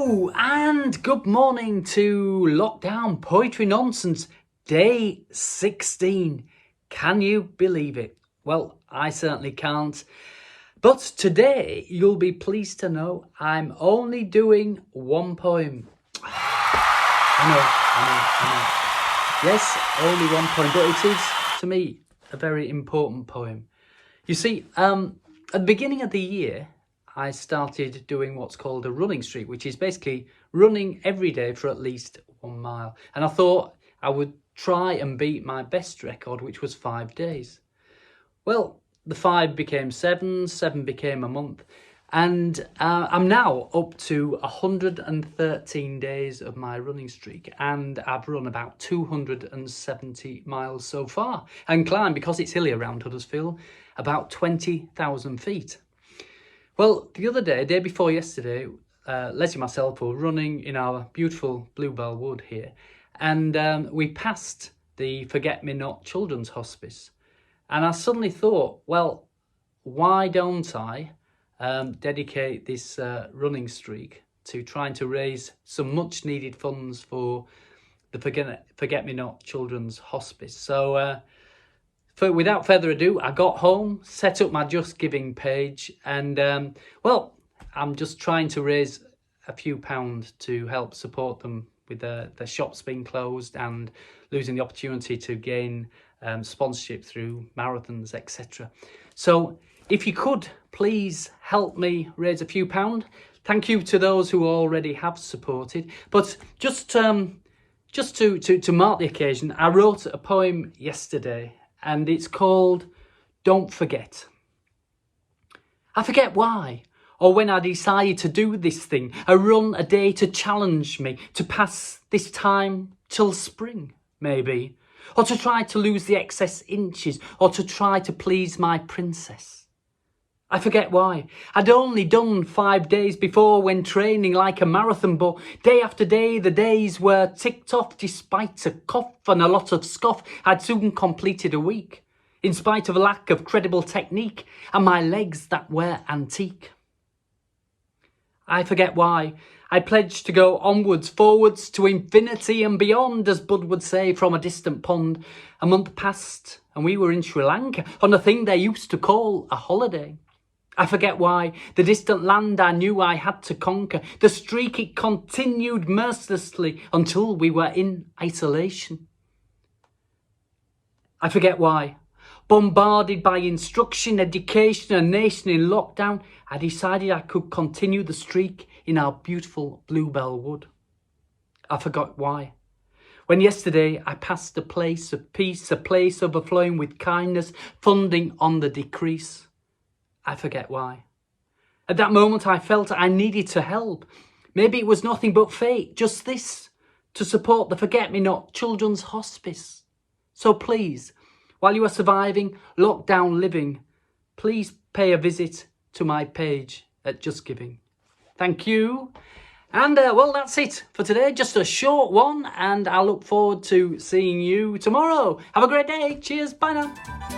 Hello and good morning to Lockdown Poetry Nonsense, day 16. Can you believe it? Well, I certainly can't. But today, you'll be pleased to know I'm only doing one poem. I know. Yes, only one poem, but it is, to me, a very important poem. You see, at the beginning of the year, I started doing what's called a running streak, which is basically running every day for at least 1 mile. And I thought I would try and beat my best record, which was 5 days. Well, the 5 became 7, 7 became a month, and I'm now up to 113 days of my running streak, and I've run about 270 miles so far, and climbed, because it's hilly around Huddersfield, about 20,000 feet. Well, the other day, day before yesterday, Leslie and myself were running in our beautiful Bluebell Wood here, and we passed the Forget-Me-Not Children's Hospice. And I suddenly thought, well, why don't I dedicate this running streak to trying to raise some much needed funds for the Forget-Me-Not Children's Hospice. So without further ado, I got home, set up my Just Giving page, and well, I'm just trying to raise a few pounds to help support them with the shops being closed and losing the opportunity to gain sponsorship through marathons, etc. So if you could please help me raise a few pounds. Thank you to those who already have supported. But just to mark the occasion, I wrote a poem yesterday, and it's called Don't Forget. I forget why, or when I decided to do this thing, a run a day to challenge me, to pass this time till spring, maybe, or to try to lose the excess inches, or to try to please my princess. I forget why. I'd only done 5 days before when training like a marathon, but day after day the days were ticked off despite a cough and a lot of scoff. I'd soon completed a week, in spite of a lack of credible technique and my legs that were antique. I forget why. I pledged to go onwards, forwards, to infinity and beyond, as Bud would say from a distant pond. A month passed and we were in Sri Lanka on a thing they used to call a holiday. I forget why. The distant land I knew I had to conquer. The streak, it continued mercilessly until we were in isolation. I forget why. Bombarded by instruction, education, a nation in lockdown, I decided I could continue the streak in our beautiful Bluebell Wood. I forgot why. When yesterday I passed a place of peace, a place overflowing with kindness, funding on the decrease. I forget why. At that moment I felt I needed to help. Maybe it was nothing but fate, just this, to support the Forget-Me-Not Children's Hospice. So please, while you are surviving lockdown living, please pay a visit to my page at Just Giving. Thank you. And well, that's it for today. Just a short one, and I look forward to seeing you tomorrow. Have a great day. Cheers. Bye now.